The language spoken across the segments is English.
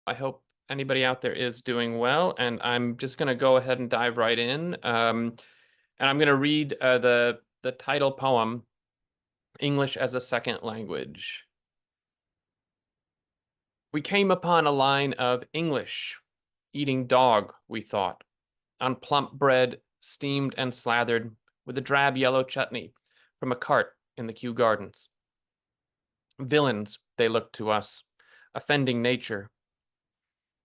I hope anybody out there is doing well, and I'm just going to go ahead and dive right in. And I'm going to read the title poem, English as a Second Language. We came upon a line of English, eating dog, we thought, on plump bread, steamed and slathered with a drab yellow chutney from a cart in the Kew Gardens. Villains, they looked to us, offending nature.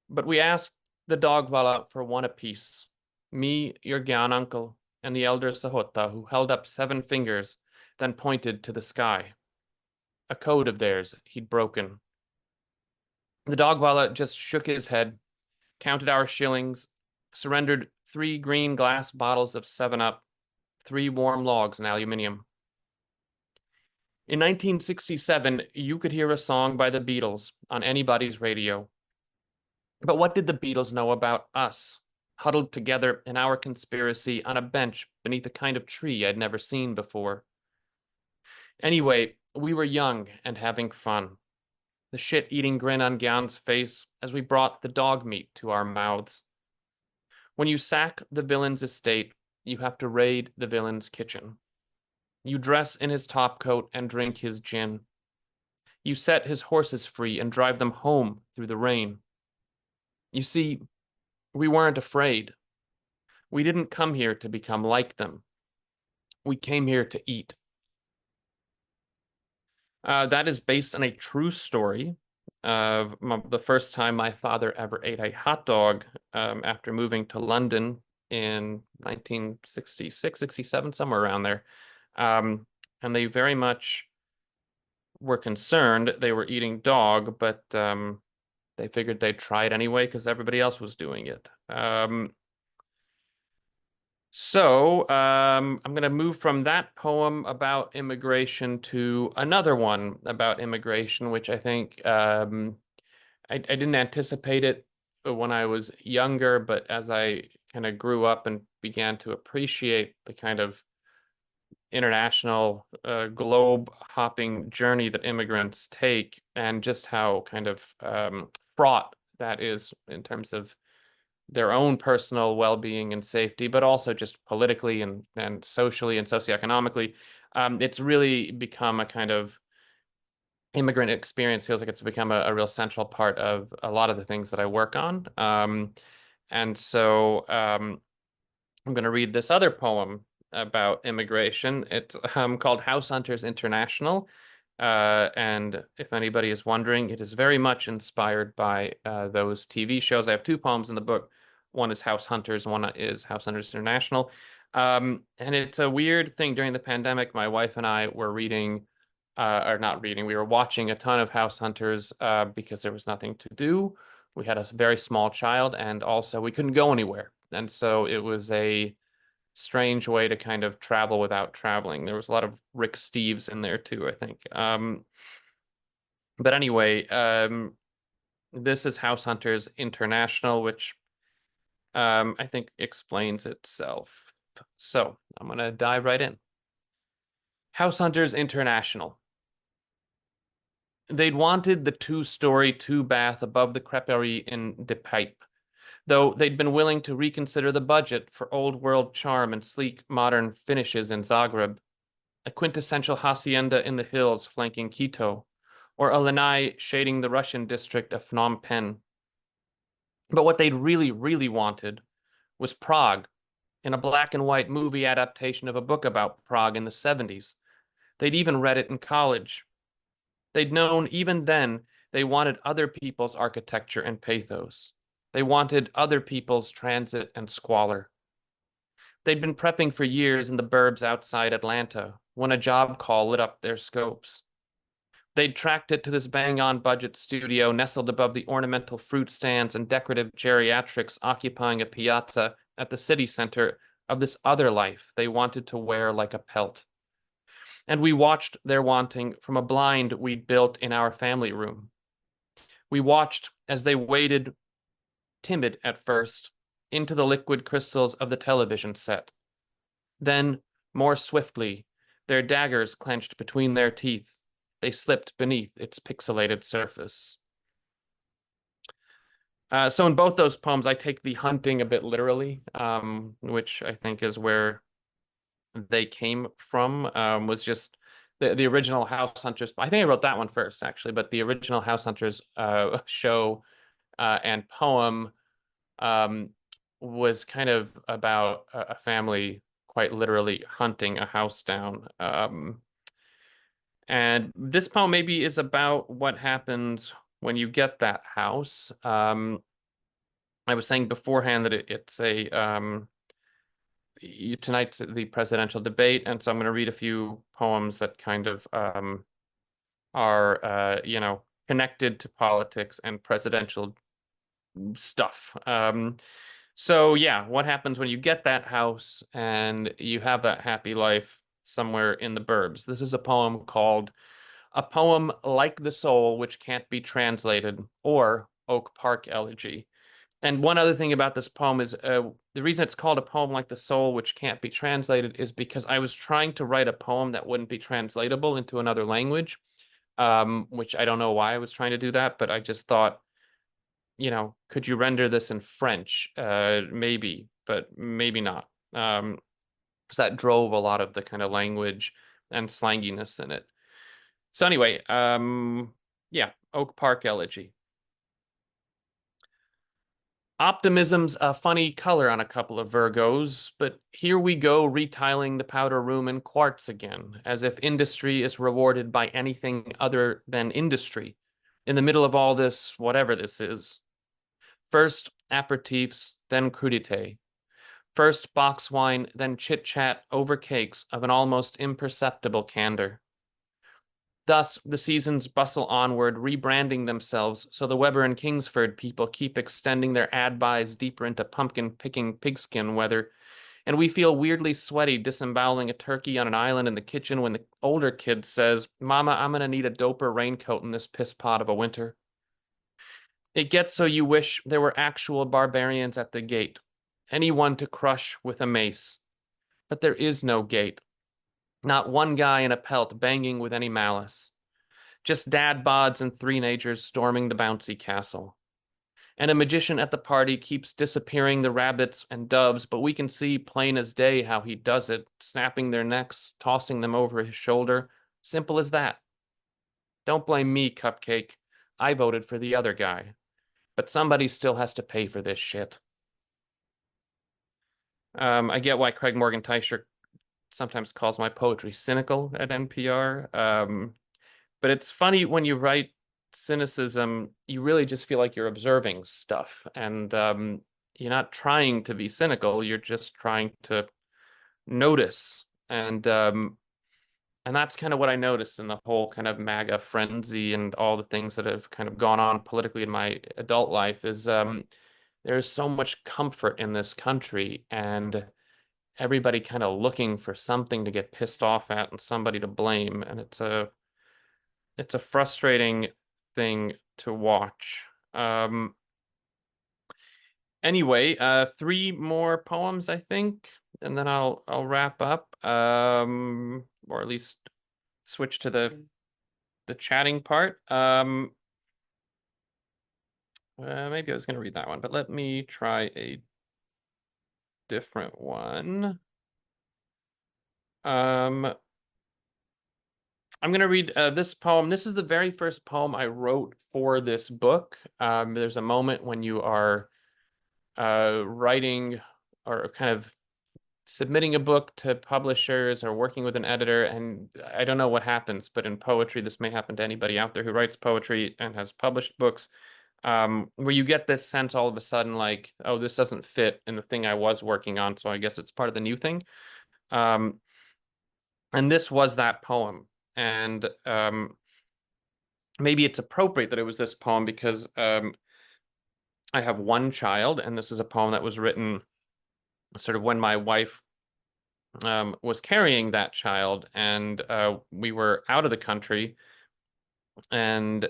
But we asked the dogwalla for one apiece, me, your Gyan uncle, and the elder Sahota, who held up 7 fingers, then pointed to the sky. A code of theirs he'd broken. The dogwalla just shook his head, counted our shillings, surrendered 3 green glass bottles of 7-Up, 3 warm logs in aluminium. In 1967, you could hear a song by the Beatles on anybody's radio. But what did the Beatles know about us, huddled together in our conspiracy on a bench beneath a kind of tree I'd never seen before? Anyway, we were young and having fun. The shit-eating grin on Gyan's face as we brought the dog meat to our mouths. When you sack the villain's estate, you have to raid the villain's kitchen. You dress in his topcoat and drink his gin. You set his horses free and drive them home through the rain. You see, we weren't afraid. We didn't come here to become like them. We came here to eat. That is based on a true story of the first time my father ever ate a hot dog after moving to London in 1966, 67, somewhere around there. And they very much were concerned they were eating dog, but they figured they'd try it anyway because everybody else was doing it. I'm going to move from that poem about immigration to another one about immigration, which I think I didn't anticipate it when I was younger, but as I kind of grew up and began to appreciate the kind of international globe hopping journey that immigrants take and just how kind of fraught that is in terms of their own personal well-being and safety, but also just politically and socially and socioeconomically. It's really become a kind of immigrant experience feels like it's become a real central part of a lot of the things that I work on. And so I'm going to read this other poem about immigration. It's called House Hunters International. And if anybody is wondering, it is very much inspired by those TV shows. I have 2 poems in the book. One is House Hunters, one is House Hunters International. And it's a weird thing. During the pandemic, my wife and I were reading, or not reading, we were watching a ton of House Hunters because there was nothing to do. We had a very small child, and also we couldn't go anywhere. And so it was a strange way to kind of travel without traveling. There was a lot of Rick Steves in there too, I think. But anyway, this is House Hunters International, which I think explains itself. So I'm going to dive right in. House Hunters International. They'd wanted the 2-story 2-bath above the creperie in De Pipe, though they'd been willing to reconsider the budget for old-world charm and sleek, modern finishes in Zagreb, a quintessential hacienda in the hills flanking Quito, or a lanai shading the Russian district of Phnom Penh. But what they'd really, really wanted was Prague, in a black and white movie adaptation of a book about Prague in the 70s. They'd even read it in college. They'd known even then they wanted other people's architecture and pathos. They wanted other people's transit and squalor. They'd been prepping for years in the burbs outside Atlanta when a job call lit up their scopes. They'd tracked it to this bang-on budget studio nestled above the ornamental fruit stands and decorative geriatrics occupying a piazza at the city center of this other life they wanted to wear like a pelt. And we watched their wanting from a blind we'd built in our family room. We watched as they waded, timid at first, into the liquid crystals of the television set. Then, more swiftly, their daggers clenched between their teeth, they slipped beneath its pixelated surface. So in both those poems, I take the hunting a bit literally, which I think is where they came from. Was just the original House Hunters. I think I wrote that one first, actually, but the original House Hunters show and poem um, was kind of about a family quite literally hunting a house down. And this poem maybe is about what happens when you get that house. I was saying beforehand that it's a tonight's the presidential debate, and so I'm going to read a few poems that kind of are connected to politics and presidential stuff. So yeah, what happens when you get that house and you have that happy life somewhere in the burbs? This is a poem called "A Poem Like the Soul Which Can't Be Translated," or Oak Park Elegy. And one other thing about this poem is the reason it's called A Poem Like the Soul Which Can't Be Translated is because I was trying to write a poem that wouldn't be translatable into another language, which I don't know why I was trying to do that, but I just thought, could you render this in French? Maybe, but maybe not. Because that drove a lot of the kind of language and slanginess in it. So anyway, yeah, Oak Park Elegy. Optimism's a funny color on a couple of Virgos, but here we go retiling the powder room in quartz again, as if industry is rewarded by anything other than industry. In the middle of all this, whatever this is. First aperitifs, then crudité. First box wine, then chit-chat over cakes of an almost imperceptible candor. Thus, the seasons bustle onward, rebranding themselves, so the Weber and Kingsford people keep extending their ad buys deeper into pumpkin-picking pigskin weather, and we feel weirdly sweaty disemboweling a turkey on an island in the kitchen when the older kid says, "Mama, I'm gonna need a doper raincoat in this piss pot of a winter." It gets so you wish there were actual barbarians at the gate, anyone to crush with a mace. But there is no gate. Not one guy in a pelt banging with any malice. Just dad bods and three-nagers storming the bouncy castle. And a magician at the party keeps disappearing the rabbits and doves, but we can see plain as day how he does it, snapping their necks, tossing them over his shoulder. Simple as that. Don't blame me, Cupcake. I voted for the other guy. But somebody still has to pay for this shit. I get why Craig Morgan Teicher sometimes calls my poetry cynical at NPR. But it's funny when you write cynicism, you really just feel like you're observing stuff, and you're not trying to be cynical. You're just trying to notice, and that's kind of what I noticed in the whole kind of MAGA frenzy and all the things that have kind of gone on politically in my adult life is there's so much comfort in this country, and everybody kind of looking for something to get pissed off at and somebody to blame, and it's a frustrating thing to watch. Um, anyway, three more poems, I think, and then I'll wrap up, or at least switch to the chatting part. Maybe I was going to read that one, but let me try a different one. I'm going to read this poem. This is the very first poem I wrote for this book. There's a moment when you are writing or kind of submitting a book to publishers or working with an editor, and I don't know what happens, but in poetry, this may happen to anybody out there who writes poetry and has published books, where you get this sense all of a sudden like, oh, this doesn't fit in the thing I was working on, so I guess it's part of the new thing. And this was that poem. And maybe it's appropriate that it was this poem because I have one child, and this is a poem that was written sort of when my wife was carrying that child, and we were out of the country and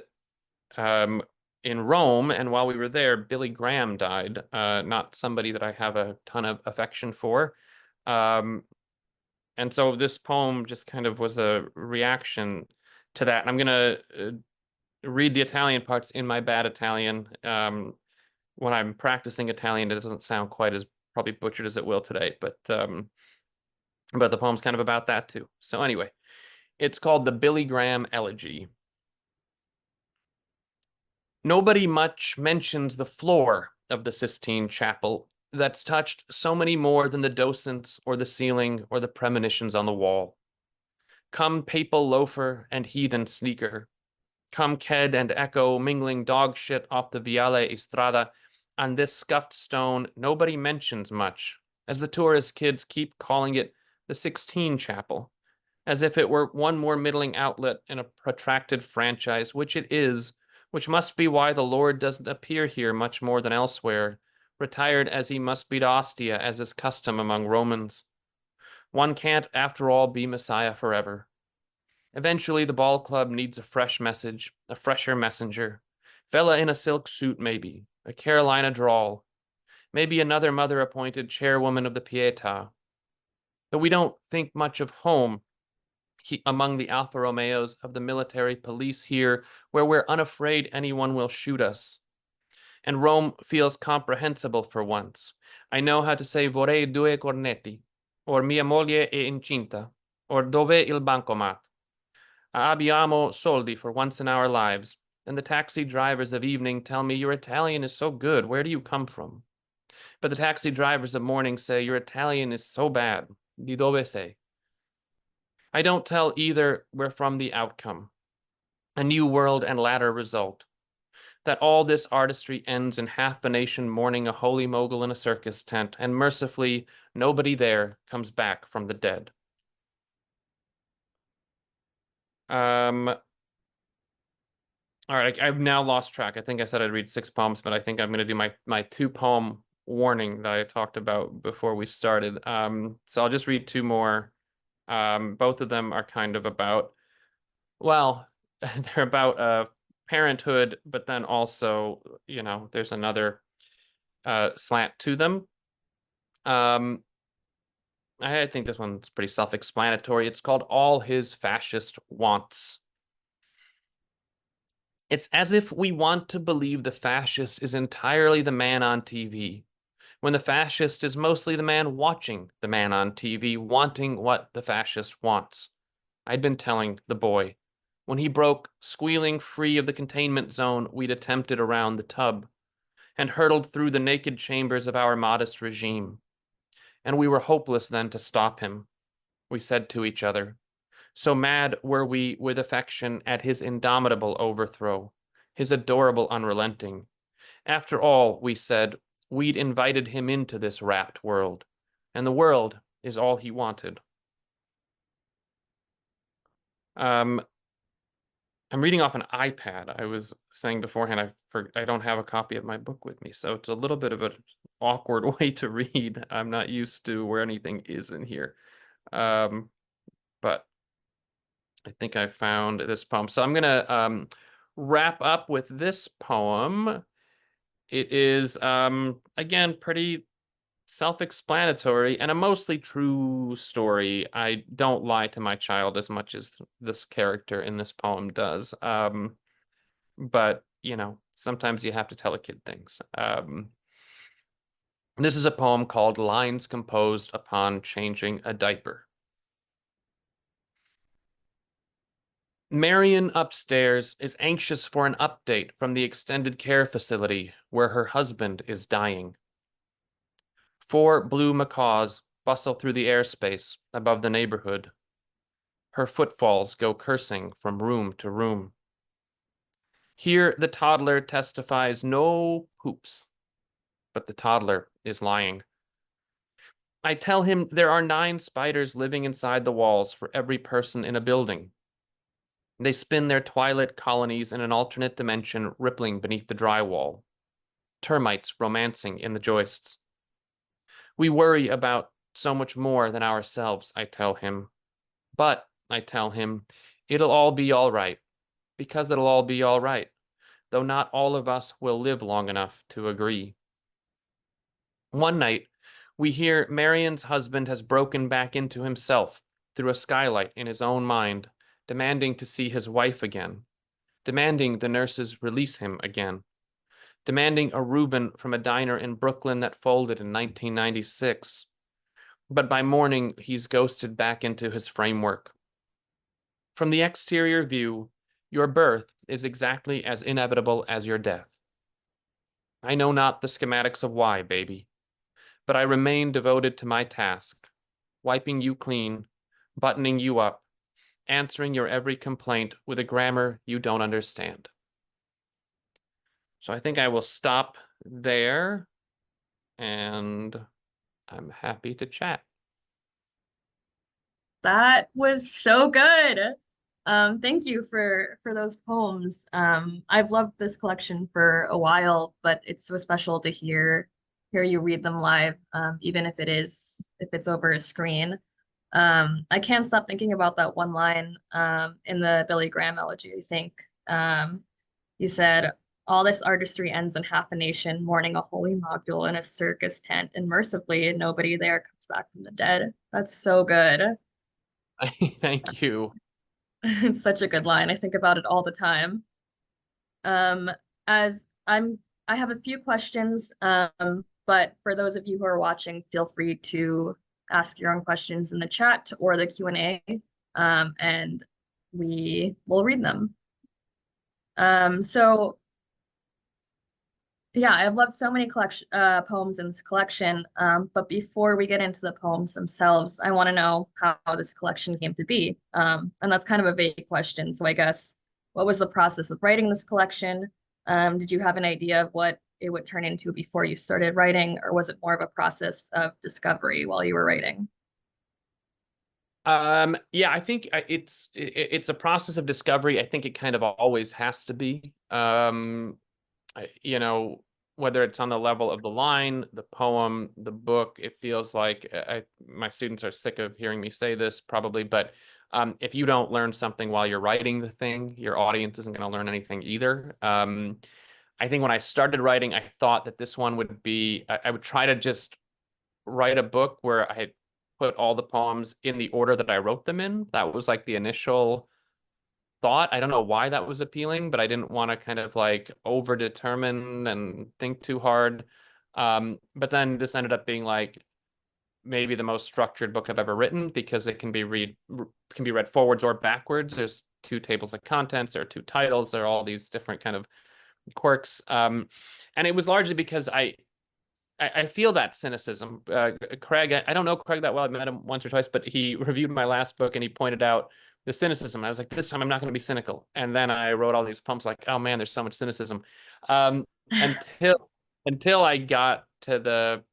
in Rome, and while we were there, Billy Graham died, not somebody that I have a ton of affection for. And so this poem just kind of was a reaction to that. And I'm going to read the Italian parts in my bad Italian. when I'm practicing Italian, it doesn't sound quite as probably butchered as it will today, but the poem's kind of about that too. So anyway, it's called the Billy Graham Elegy. Nobody much mentions the floor of the Sistine Chapel that's touched so many more than the docents or the ceiling or the premonitions on the wall. Come papal loafer and heathen sneaker. Come ked and echo mingling dog shit off the Viale Estrada. On this scuffed stone, nobody mentions much, as the tourist kids keep calling it the 16 Chapel, as if it were one more middling outlet in a protracted franchise, which it is, which must be why the Lord doesn't appear here much more than elsewhere, retired as he must be to Ostia, as is custom among Romans. One can't, after all, be Messiah forever. Eventually, the ball club needs a fresh message, a fresher messenger. Fella in a silk suit, maybe, a Carolina drawl, maybe another mother-appointed chairwoman of the Pietà. But we don't think much of home among the Alfa Romeos of the military police here, where we're unafraid anyone will shoot us. And Rome feels comprehensible for once. I know how to say vorrei due cornetti, or mia moglie è incinta, or dove il bancomat. Abbiamo soldi for once in our lives, and the taxi drivers of evening tell me your Italian is so good, where do you come from? But the taxi drivers of morning say your Italian is so bad, di dove sei? I don't tell either we're from the outcome, a new world and latter result, that all this artistry ends in half the nation mourning a holy mogul in a circus tent, and mercifully nobody there comes back from the dead. All right, I've now lost track. I think I said I'd read 6 poems, but I think I'm going to do my 2-poem warning that I talked about before we started. So I'll just read 2 more. Both of them are kind of about, well, they're about parenthood, but then also, there's another slant to them. I think this one's pretty self-explanatory. It's called All His Fascist Wants. It's as if we want to believe the fascist is entirely the man on TV, when the fascist is mostly the man watching the man on TV, wanting what the fascist wants. I'd been telling the boy. When he broke, squealing free of the containment zone we'd attempted around the tub, and hurtled through the naked chambers of our modest regime. And we were hopeless then to stop him, we said to each other. So mad were we with affection at his indomitable overthrow, his adorable unrelenting. After all, we said, we'd invited him into this rapt world, and the world is all he wanted. I'm reading off an iPad. I was saying beforehand, I don't have a copy of my book with me, so it's a little bit of an awkward way to read. I'm not used to where anything is in here. But I think I found this poem. So I'm gonna wrap up with this poem. It is again pretty self-explanatory and a mostly true story. I don't lie to my child as much as this character in this poem does. But sometimes you have to tell a kid things. This is a poem called Lines Composed Upon Changing a Diaper. Marion upstairs is anxious for an update from the extended care facility where her husband is dying. 4 blue macaws bustle through the airspace above the neighborhood. Her footfalls go cursing from room to room. Here the toddler testifies no poops, but the toddler is lying. I tell him there are 9 spiders living inside the walls for every person in a building. They spin their twilight colonies in an alternate dimension rippling beneath the drywall. Termites romancing in the joists. We worry about so much more than ourselves, I tell him. But, I tell him, it'll all be all right. Because it'll all be all right. Though not all of us will live long enough to agree. One night, we hear Marion's husband has broken back into himself through a skylight in his own mind, demanding to see his wife again, demanding the nurses release him again. demanding a Reuben from a diner in Brooklyn that folded in 1996. But by morning, he's ghosted back into his framework. From the exterior view, your birth is exactly as inevitable as your death. I know not the schematics of why, baby, but I remain devoted to my task, wiping you clean, buttoning you up, answering your every complaint with a grammar you don't understand. So I think I will stop there, and I'm happy to chat. That was so good. Thank you for those poems. I've loved this collection for a while, but it's so special to hear you read them live, even if it's over a screen. I can't stop thinking about that one line in the Billy Graham elegy, I think. You said, all this artistry ends in half a nation mourning a holy module in a circus tent, and mercifully nobody there comes back from the dead. That's so good. Thank you. It's such a good line. I think about it all the time. Um, as I have a few questions, but for those of you who are watching, feel free to ask your own questions in the chat or the Q&A, and we will read them. So yeah, I've loved so many collection poems in this collection. But before we get into the poems themselves, I want to know how this collection came to be. And that's kind of a vague question. So I guess, what was the process of writing this collection? Did you have an idea of what it would turn into before you started writing, or was it more of a process of discovery while you were writing? Yeah, I think it's a process of discovery. I think it kind of always has to be. You know, whether it's on the level of the line, the poem, the book, it feels like my students are sick of hearing me say this probably, but if you don't learn something while you're writing the thing, your audience isn't going to learn anything either. I think when I started writing, I thought that this one would be, I would try to just write a book where I had put all the poems in the order that I wrote them in. That was like the initial thought. I don't know why that was appealing, but I didn't want to kind of like over determine and think too hard. But then this ended up being like maybe the most structured book I've ever written because it can be read forwards or backwards. There's two tables of contents, there are two titles, there are all these different kind of quirks. And it was largely because I feel that cynicism. Craig, I don't know Craig that well. I've met him once or twice, but he reviewed my last book and he pointed out the cynicism. I was like, this time I'm not going to be cynical. And then I wrote all these poems like, oh man, there's so much cynicism. Um, until until I got to the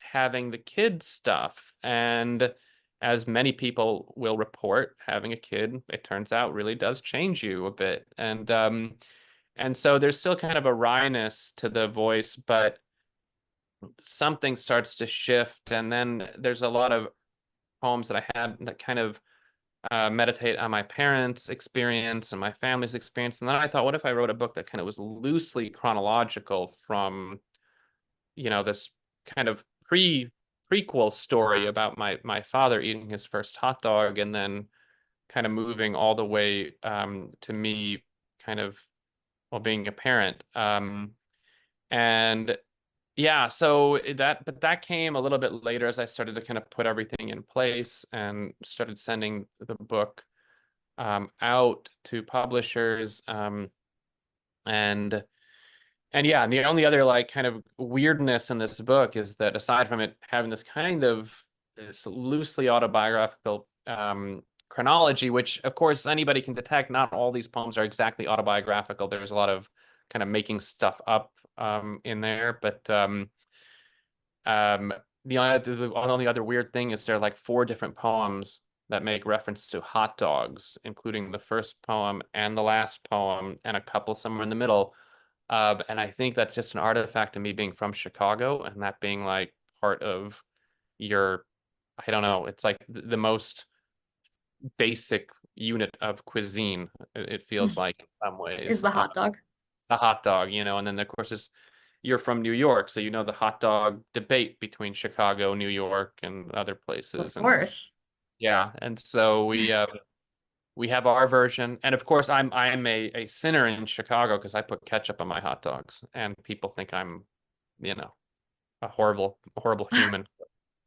having the kid stuff. And as many people will report, having a kid, it turns out really does change you a bit. And so there's still kind of a wryness to the voice, but something starts to shift. And then there's a lot of poems that I had that kind of meditate on my parents' experience and my family's experience. And then I thought, what if I wrote a book that kind of was loosely chronological from, this kind of prequel story about my father eating his first hot dog and then kind of moving all the way to me kind of well being a parent. And yeah, so but that came a little bit later as I started to kind of put everything in place and started sending the book out to publishers. And yeah, and the only other like kind of weirdness in this book is that aside from it having this loosely autobiographical chronology, which of course anybody can detect, not all these poems are exactly autobiographical. There's a lot of kind of making stuff up in there, but um, the only other weird thing is there are like four different poems that make reference to hot dogs, including the first poem and the last poem, and a couple somewhere in the middle. And I think that's just an artifact of me being from Chicago and that being like part of your, I don't know, it's like the most basic unit of cuisine, it feels like in some Is ways. the hot dog? A hot dog, and then of course you're from New York, so the hot dog debate between Chicago, New York, and other Of places, and course. yeah, and so we have our version, and of course, I'm a sinner in Chicago because I put ketchup on my hot dogs, and people think I'm, you know, a horrible human.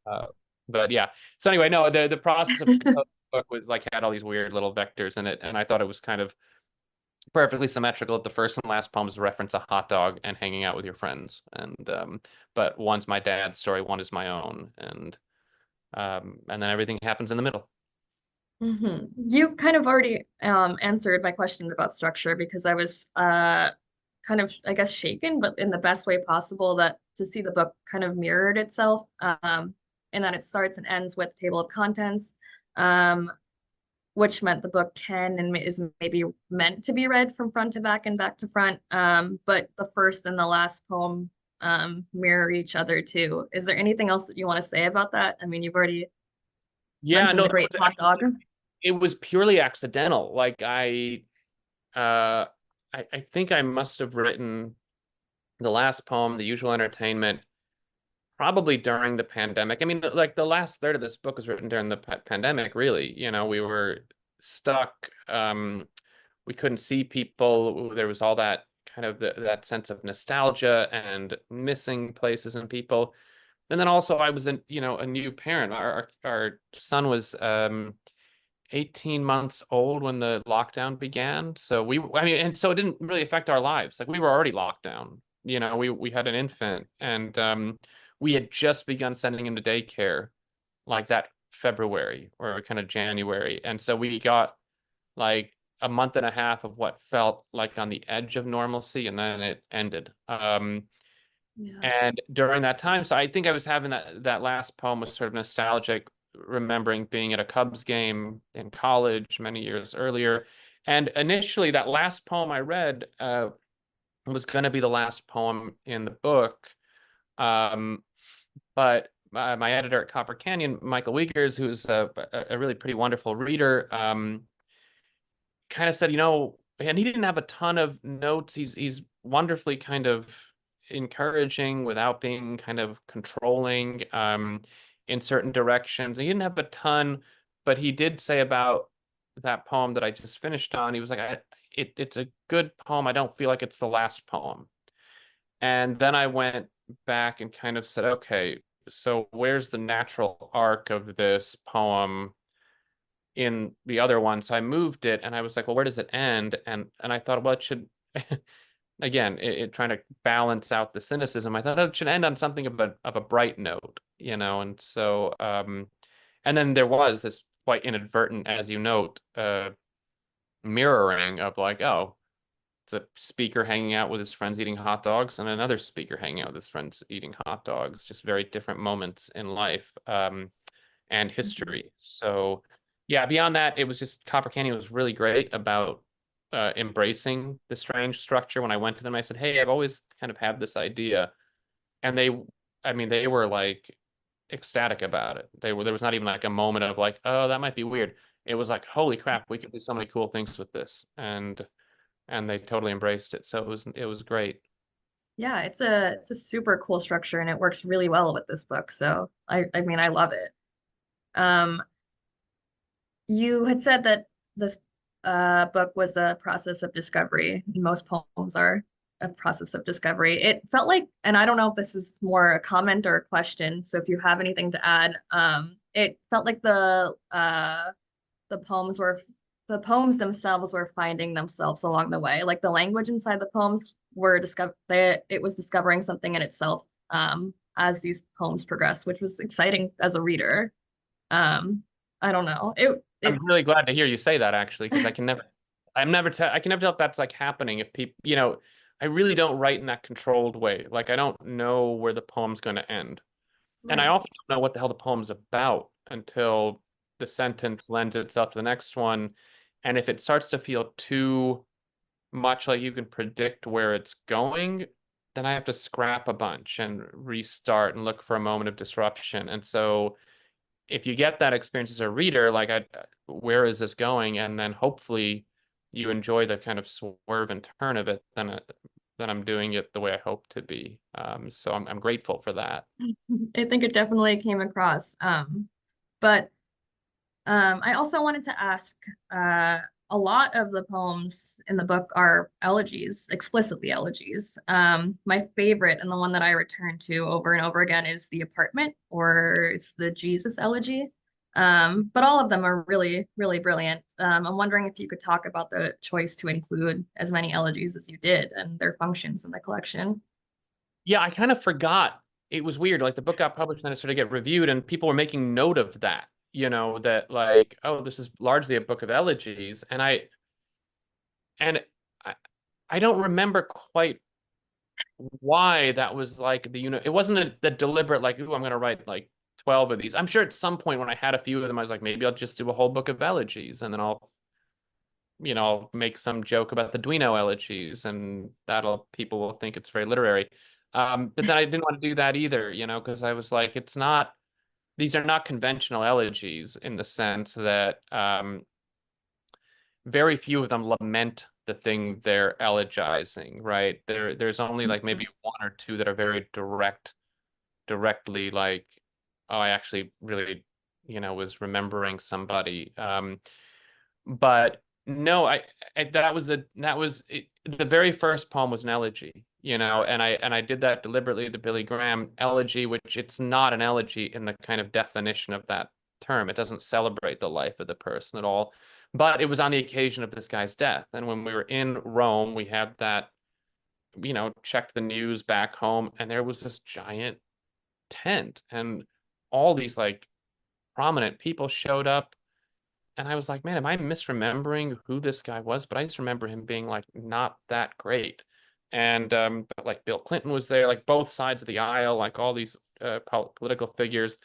Uh, but yeah. So anyway, no, the process of the book was like had all these weird little vectors in it, and I thought it was kind of perfectly symmetrical that the first and last poems reference a hot dog and hanging out with your friends. And but one's my dad's story, one is my own, and then everything happens in the middle. You kind of already answered my question about structure because I was kind of, I guess, shaken, but in the best way possible that to see the book kind of mirrored itself, and that it starts and ends with table of contents, um, which meant the book can and is maybe meant to be read from front to back and back to front. But the first and the last poem mirror each other too. Is there anything else that you want to say about that? I mean, you've already Yeah, mentioned no, the great hot dog. it was purely accidental. Like uh I think I must have written the last poem, The Usual Entertainment, probably during the pandemic. I mean, like the last third of this book was written during the pandemic, really. You know, we were stuck. We couldn't see people. There was all that kind of that sense of nostalgia and missing places and people. And then also I was a new parent. Our son was 18 months old when the lockdown began. So I mean, and so it didn't really affect our lives. Like we were already locked down. You know, we had an infant, and we had just begun sending him to daycare like that February or kind of January. And so we got like a month and a half of what felt like on the edge of normalcy, and then it ended. Yeah. And during that time, so I think I was having that last poem was sort of nostalgic, remembering being at a Cubs game in college many years earlier. And initially, that last poem I read was going to be the last poem in the book. Um, but my editor at Copper Canyon, Michael Wiegers, who's a really pretty wonderful reader, kind of said, and he didn't have a ton of notes. He's wonderfully kind of encouraging without being kind of controlling in certain directions. He didn't have a ton, but he did say about that poem that I just finished on. He was like, it's a good poem. I don't feel like it's the last poem. And then I went back and kind of said, okay, so where's the natural arc of this poem in the other one? So I moved it, and I was like, well, where does it end? And I thought, well, it should again, it trying to balance out the cynicism. I thought it should end on something of a bright note, and so and then there was this quite inadvertent, as you note, mirroring of like, oh, it's a speaker hanging out with his friends eating hot dogs, and another speaker hanging out with his friends eating hot dogs. Just very different moments in life and history. So, yeah, beyond that, it was just Copper Canyon was really great about embracing the strange structure. When I went to them, I said, "Hey, I've always kind of had this idea," and I mean, they were like ecstatic about it. There was not even like a moment of like, "Oh, that might be weird." It was like, "Holy crap, we could do so many cool things with this," and they totally embraced it. So it was great. Yeah, it's a super cool structure and it works really well with this book. So I mean I love it. Um, you had said that this book was a process of discovery. Most poems are a process of discovery. It felt like, and I don't know if this is more a comment or a question, so if you have anything to add, it felt like the poems were the poems themselves were finding themselves along the way. Like the language inside the poems were it was discovering something in itself as these poems progress, which was exciting as a reader. Um, I don't know. I'm It's really glad to hear you say that actually, because I can never tell if that's like happening if people, I really don't write in that controlled way. Like I don't know where the poem's going to end. And I right. often don't know what the hell the poem's about until the sentence lends itself to the next one. And if it starts to feel too much like you can predict where it's going, then I have to scrap a bunch and restart and look for a moment of disruption. And so if you get that experience as a reader, like where is this going? And then hopefully you enjoy the kind of swerve and turn of it, then I'm doing it the way I hope to be. So I'm grateful for that. I think it definitely came across. But I also wanted to ask, a lot of the poems in the book are elegies, explicitly elegies. My favorite and the one that I return to over and over again is The Apartment, or it's the Jesus elegy. But all of them are really, really brilliant. I'm wondering if you could talk about the choice to include as many elegies as you did and their functions in the collection. Yeah, I kind of forgot. It was weird. Like the book got published, and then it started to get reviewed, and people were making note of that. That like, oh, this is largely a book of elegies, and I, I don't remember quite why that was like it wasn't the deliberate like, ooh, I'm gonna write like 12 of these. I'm sure at some point when I had a few of them, I was like, maybe I'll just do a whole book of elegies, and then I'll make some joke about the Duino elegies, and that'll people will think it's very literary. But then I didn't want to do that either, because I was like, these are not conventional elegies in the sense that very few of them lament the thing they're elegizing, right? There's only like maybe one or two that are very directly like, oh, I actually really, was remembering somebody. But no, the very first poem was an elegy, and I did that deliberately, the Billy Graham elegy, which it's not an elegy in the kind of definition of that term. It doesn't celebrate the life of the person at all. But it was on the occasion of this guy's death. And when we were in Rome, we had that, checked the news back home, and there was this giant tent, and all these like prominent people showed up. And I was like, man, am I misremembering who this guy was? But I just remember him being like not that great. And but like Bill Clinton was there, like both sides of the aisle, like all these political figures.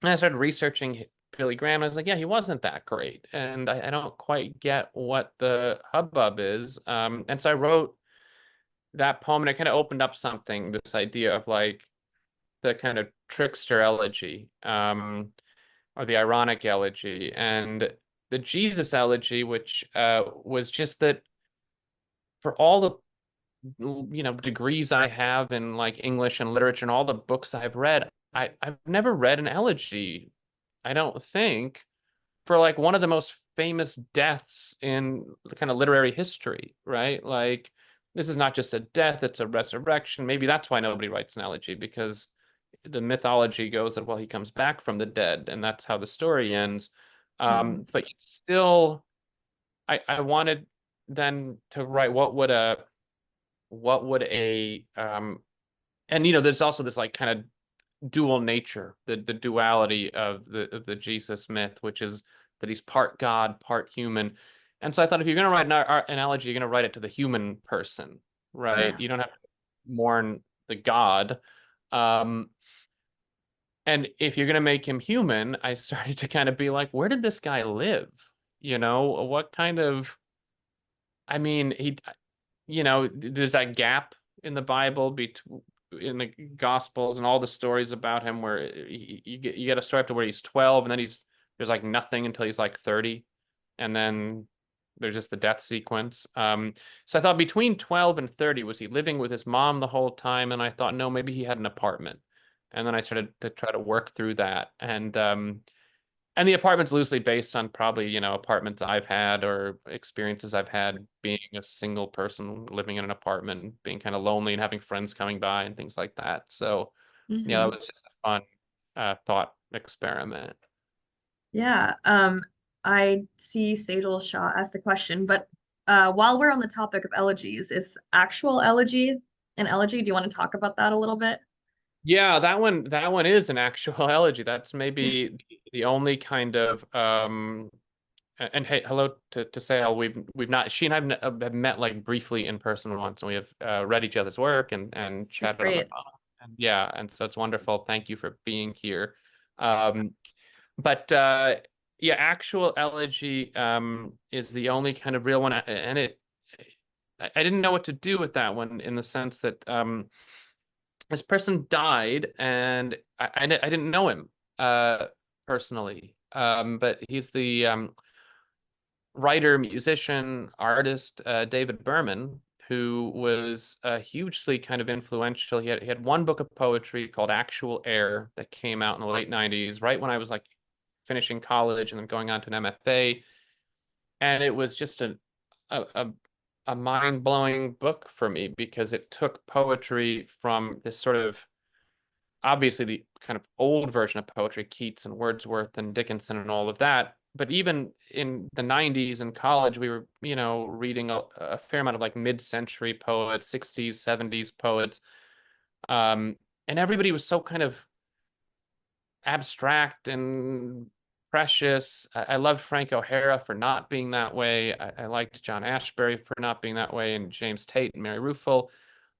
And I started researching Billy Graham, and I was like, yeah, he wasn't that great. And I don't quite get what the hubbub is. And so I wrote that poem, and it kind of opened up something, this idea of like the kind of trickster elegy. Or the ironic elegy, and the Jesus elegy, which was just that for all the degrees I have in like English and literature and all the books I've read, I've never read an elegy, I don't think, for like one of the most famous deaths in kind of literary history, right? Like this is not just a death, it's a resurrection. Maybe that's why nobody writes an elegy, because the mythology goes that, well, he comes back from the dead, and that's how the story ends. Mhm. But still, I wanted then to write what would a and there's also this like kind of dual nature, the duality of the Jesus myth, which is that he's part God, part human. And so I thought, if you're going to write an analogy, you're going to write it to the human person, right? Yeah. You don't have to mourn the God. Um, And if you're going to make him human, I started to kind of be like, where did this guy live? What kind of, I mean, there's that gap in the Bible between in the Gospels and all the stories about him where you get a story up to where he's 12, and then there's like nothing until he's like 30. And then there's just the death sequence. So I thought between 12 and 30, was he living with his mom the whole time? And I thought, no, maybe he had an apartment. And then I started to try to work through that. And the apartment's loosely based on probably, apartments I've had or experiences I've had being a single person living in an apartment and being kind of lonely and having friends coming by and things like that. So yeah, Hmm. that was just a fun thought experiment. Yeah. I see Sejal Shah asked the question, but while we're on the topic of elegies, is actual elegy an elegy? Do you want to talk about that a little bit? Yeah, that one is an actual elegy. That's maybe the only kind of and hey, hello to Sale. We've not she and have met like briefly in person once, and we have read each other's work and It's chatted on the great. phone. And yeah, and so it's wonderful. Thank you for being here. Um, but yeah, actual elegy is the only kind of real one, and I didn't know what to do with that one, in the sense that this person died, and I didn't know him uh personally, but he's the writer, musician, artist, David Berman, who was hugely kind of influential. He had one book of poetry called Actual Air that came out in the late 90s, right when I was like finishing college and then going on to an MFA. And it was just a, a mind-blowing book for me because it took poetry from this sort of obviously the kind of old version of poetry, Keats and Wordsworth and Dickinson and all of that. But even in the 90s in college, we were, reading a fair amount of like mid-century poets, 60s, 70s poets. And everybody was so kind of abstract and precious. I loved Frank O'Hara for not being that way. I liked John Ashbery for not being that way, and James Tate and Mary Ruefle.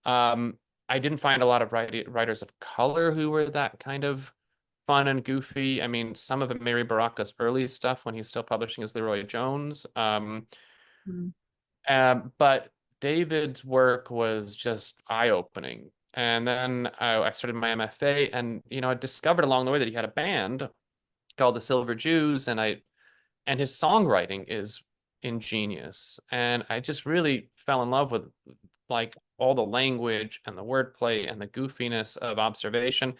Um, I didn't find a lot of writers of color who were that kind of fun and goofy. I mean, some of Mary Baraka's early stuff when he's still publishing as Leroy Jones. Mm. But David's work was just eye-opening. And then I started my MFA, and I discovered along the way that he had a band called the Silver Jews, and his songwriting is ingenious. And I just really fell in love with like all the language and the wordplay and the goofiness of observation.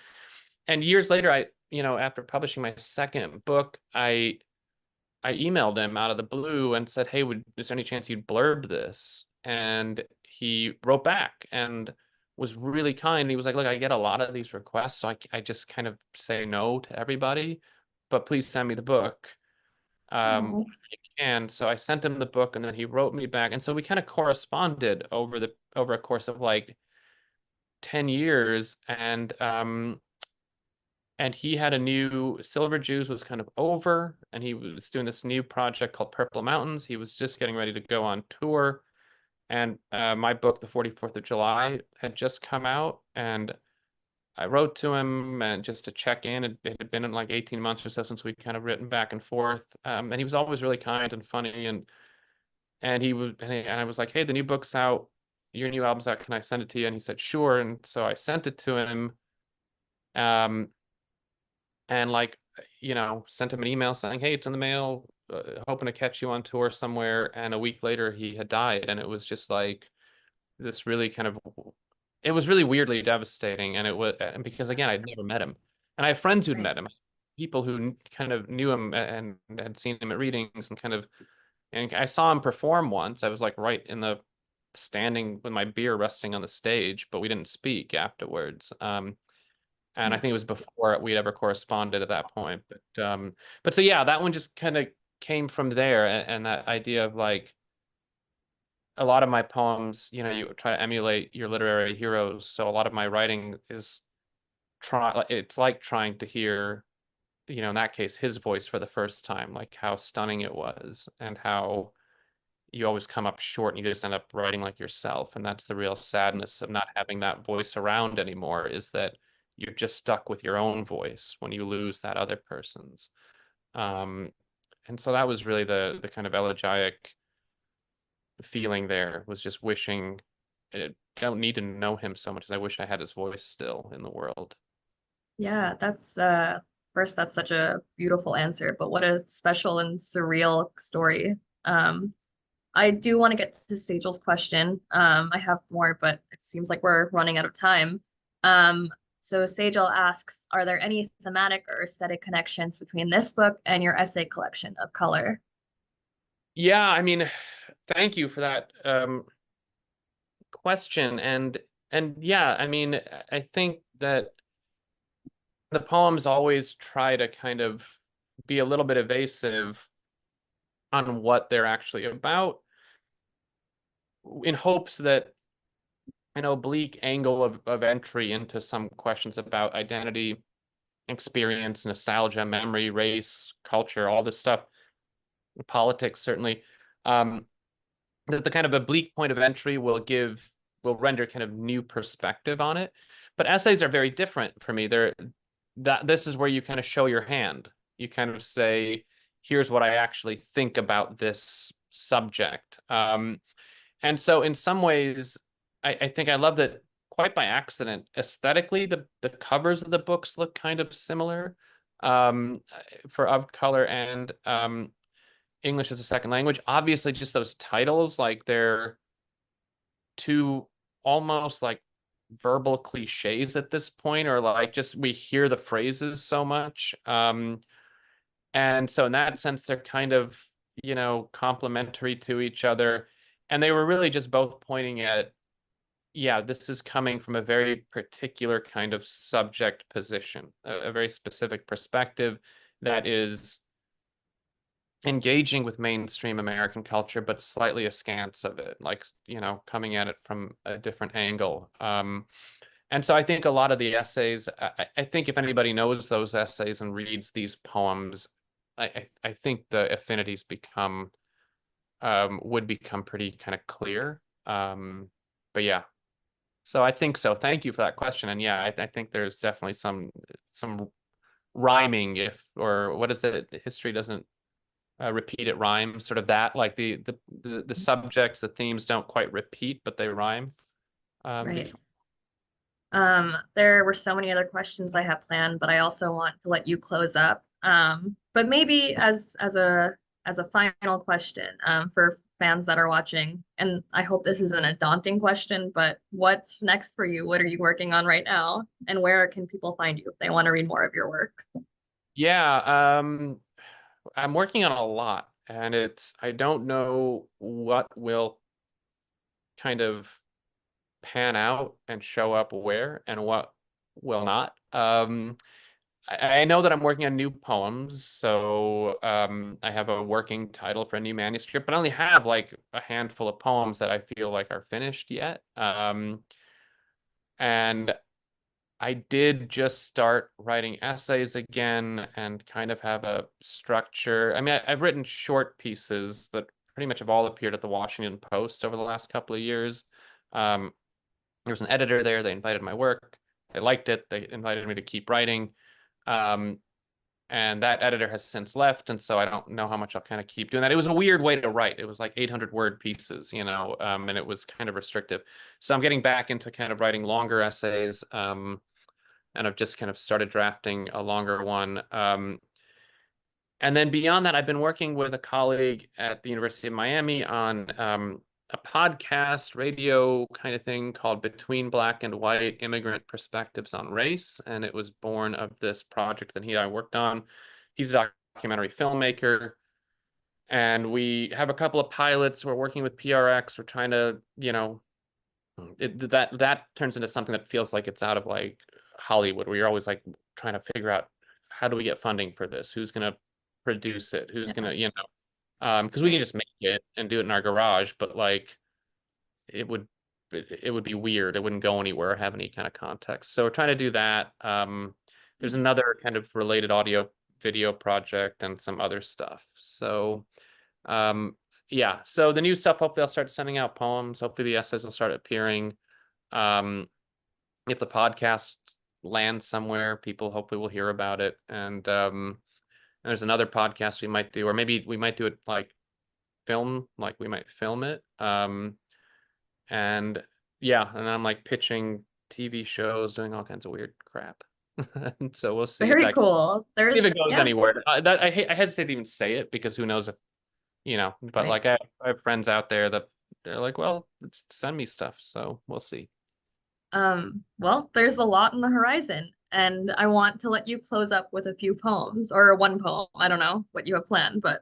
And years later, after publishing my second book, I emailed him out of the blue and said, "Hey, is there any chance you'd blurb this?" And he wrote back and was really kind. He was like, "Look, I get a lot of these requests, so I just kind of say no to everybody, but please send me the book." Oh. And so I sent him the book, and then he wrote me back, and so we kind of corresponded over a course of like 10 years, and he had a new Silver Jews was kind of over, and he was doing this new project called Purple Mountains. He was just getting ready to go on tour, and my book, The 44th of July, had just come out, and I wrote to him and just to check in. It had been in like 18 months or so since we'd kind of written back and forth, and he was always really kind and funny, and I was like, "Hey, the new book's out. Your new album's out. Can I send it to you?" And he said, "Sure." And so I sent it to him. Um, and like sent him an email saying, "Hey, it's in the mail, hoping to catch you on tour somewhere." And a week later he had died, and it was just like this really kind of it was really weirdly devastating. And it was, and because again, I'd never met him, and I have friends who'd Right. met him, people who kind of knew him and had seen him at readings, and I saw him perform once. I was like right in the standing with my beer resting on the stage, but we didn't speak afterwards. And I Mm. think it was before we'd ever corresponded at that point. But so yeah, that one just kind of came from there, and that idea of like a lot of my poems, you try to emulate your literary heroes. So a lot of my writing is it's like trying to hear, in that case, his voice for the first time, like how stunning it was, and how you always come up short and you just end up writing like yourself. And that's the real sadness of not having that voice around anymore, is that you're just stuck with your own voice when you lose that other person's. Um, and so that was really the kind of elegiac feeling there, was just wishing I don't need to know him so much as I wish I had his voice still in the world. Yeah, that's first, that's such a beautiful answer, but what a special and surreal story. Um, I do want to get to Sajal's question. I have more, but it seems like we're running out of time. Um, so Sajal asks, are there any thematic or aesthetic connections between this book and your essay collection of color? Yeah, I mean, thank you for that question. And yeah, I mean, I think that the poems always try to kind of be a little bit evasive on what they're actually about, in hopes that an oblique angle of entry into some questions about identity, experience, nostalgia, memory, race, culture, all this stuff, politics certainly, um, that the kind of oblique point of entry will render kind of new perspective on it. But essays are very different for me. This is where you kind of show your hand. You kind of say, "Here's what I actually think about this subject." And so in some ways, I think I love that quite by accident. Aesthetically, the covers of the books look kind of similar, um, for Of Color and English as a Second Language. Obviously, just those titles, like they're two almost like verbal cliches at this point, or like just we hear the phrases so much. And so in that sense, they're kind of, complementary to each other. And they were really just both pointing at, yeah, this is coming from a very particular kind of subject position, a very specific perspective that is engaging with mainstream American culture, but slightly askance of it, like, coming at it from a different angle. And so I think a lot of the essays, I think if anybody knows those essays and reads these poems, I think the affinities would become pretty kind of clear. But yeah, so I think so. Thank you for that question. And yeah, I think there's definitely some rhyming, or what is it? History doesn't repeat, it rhymes, sort of that, like the subjects, the themes don't quite repeat, but they rhyme. Right. There were so many other questions I have planned, but I also want to let you close up. But maybe as a final question, for fans that are watching, and I hope this isn't a daunting question, but what's next for you? What are you working on right now? And where can people find you if they want to read more of your work? Yeah, I'm working on a lot, and I don't know what will kind of pan out and show up where and what will not. I know that I'm working on new poems, so I have a working title for a new manuscript, but I only have like a handful of poems that I feel like are finished yet. And I did just start writing essays again and kind of have a structure. I mean, I've written short pieces that pretty much have all appeared at the Washington Post over the last couple of years. Um, there was an editor there. They invited my work. They liked it. They invited me to keep writing. Um, and that editor has since left, and so I don't know how much I'll kind of keep doing that. It was a weird way to write. It was like 800 word pieces, and it was kind of restrictive. So I'm getting back into kind of writing longer essays, and I've just kind of started drafting a longer one. And then beyond that, I've been working with a colleague at the University of Miami on a podcast, radio kind of thing called Between Black and White: Immigrant Perspectives on Race. And it was born of this project that he and I worked on. He's a documentary filmmaker. And we have a couple of pilots. We're working with PRX. We're trying to, that turns into something that feels like it's out of like Hollywood, where you're always like trying to figure out, how do we get funding for this? Who's going to produce it? Who's going Yeah, to, because we can right. just make it and do it in our garage, but like it would it would be weird. It wouldn't go anywhere or have any kind of context. So we're trying to do that. There's Nice. another kind of related audio video project and some other stuff. So um, yeah, so the new stuff, hopefully I'll start sending out poems. Hopefully the essays will start appearing. Um, if the podcast lands somewhere, people hopefully will hear about it. And there's another podcast we might do, or maybe we might do it like we might film it. And yeah, and then I'm like pitching TV shows, doing all kinds of weird crap. And so we'll see Very cool. if it There's, goes yeah, anywhere. I hesitate to even say it because who knows if, but right. like I have friends out there that they're like, well, send me stuff. So we'll see. Well, there's a lot on the horizon, and I want to let you close up with a few poems or one poem. I don't know what you have planned, but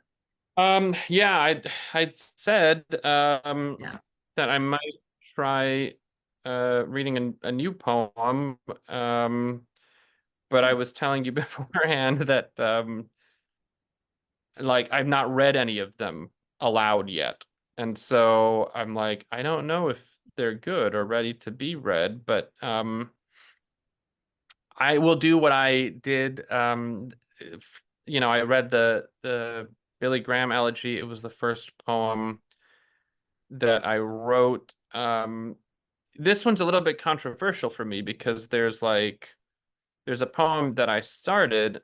Yeah, I said yeah. that I might try reading a new poem. But I was telling you beforehand that like I've not read any of them aloud yet. And so I'm like, I don't know if they're good or ready to be read, but I will do what I did. I read the Billy Graham elegy. It was the first poem that I wrote. This one's a little bit controversial for me because there's a poem that I started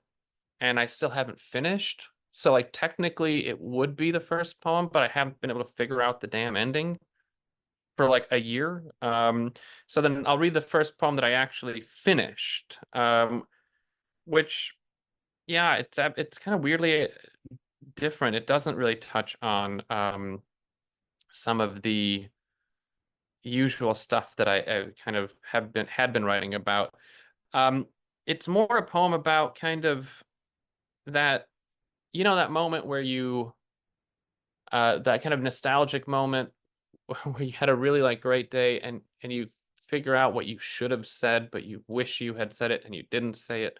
and I still haven't finished. So like technically it would be the first poem, but I haven't been able to figure out the damn ending for like a year. So then I'll read the first poem that I actually finished. Which yeah, it's kind of weirdly different. It doesn't really touch on some of the usual stuff that I kind of had been writing about. Um, it's more a poem about kind of that you know, that moment where you, that kind of nostalgic moment where you had a really like great day and you figure out what you should have said, but you wish you had said it and you didn't say it.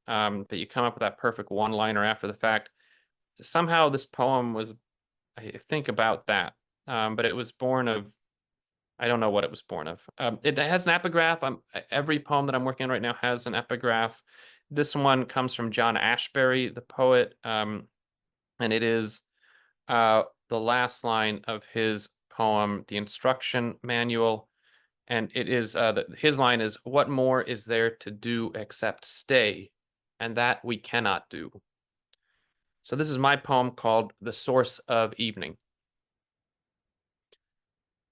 But you come up with that perfect one-liner after the fact. Somehow this poem was, I think about that. But it was born of, I don't know what it was born of. It has an epigraph. Every poem that I'm working on right now has an epigraph. This one comes from John Ashbery, the poet, and it is the last line of his poem, The Instruction Manual. And it is his line is, "What more is there to do except stay? And that we cannot do." So this is my poem called The Source of Evening.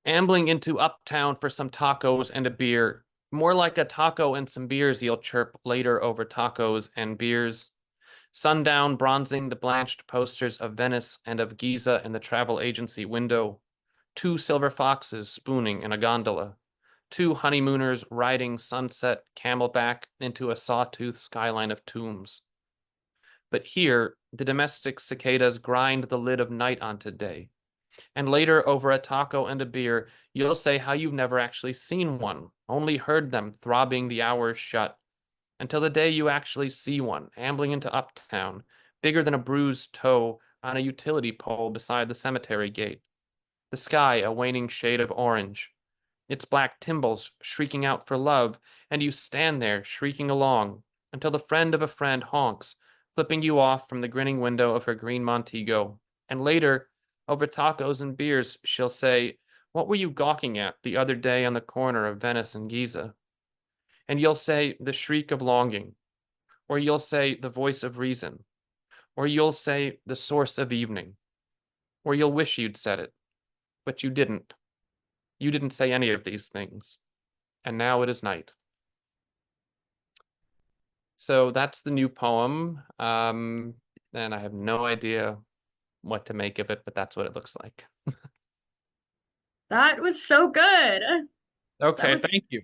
Ambling into Uptown for some tacos and a beer. More like a taco and some beers, you'll chirp later over tacos and beers. Sundown bronzing the blanched posters of Venice and of Giza in the travel agency window. Two silver foxes spooning in a gondola. Two honeymooners riding sunset camelback into a sawtooth skyline of tombs. But here, the domestic cicadas grind the lid of night onto day. And later, over a taco and a beer, you'll say how you've never actually seen one, only heard them throbbing the hours shut, until the day you actually see one, ambling into Uptown, bigger than a bruised toe on a utility pole beside the cemetery gate. The sky a waning shade of orange, its black tymbals shrieking out for love, and you stand there shrieking along, until the friend of a friend honks, flipping you off from the grinning window of her green Montego, and later, over tacos and beers, she'll say, "What were you gawking at the other day on the corner of Venice and Giza?" And you'll say, "The shriek of longing," or you'll say, "The voice of reason," or you'll say, "The source of evening," or you'll wish you'd said it, but you didn't. You didn't say any of these things, and now it is night. So that's the new poem, and I have no idea what to make of it, but that's what it looks like. That was so good. That Okay, was thank you.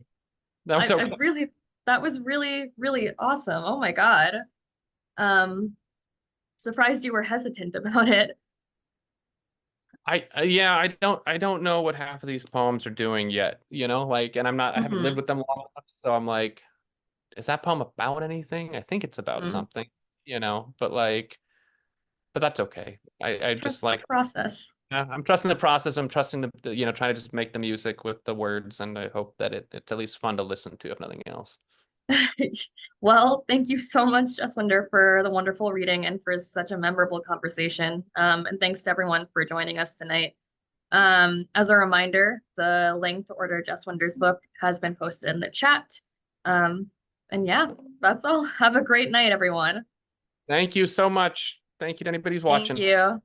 That was I okay. really that was really, really awesome. Oh my God. Um, Surprised you were hesitant about it. Yeah, I don't know what half of these poems are doing yet, like, and I haven't lived Hmm. with them long enough, so I'm like, is that poem about anything? I think it's about Hmm. something, but like, but that's okay. I just Trust the like, process. I'm trusting the process. I'm trusting trying to just make the music with the words, and I hope that it's at least fun to listen to, if nothing else. Well, thank you so much, Jaswinder, for the wonderful reading and for such a memorable conversation. And thanks to everyone for joining us tonight. As a reminder, the link to order Jaswinder's book has been posted in the chat. Um, and yeah, that's all. Have a great night, everyone. Thank you so much. Thank you to anybody who's Thank watching. you.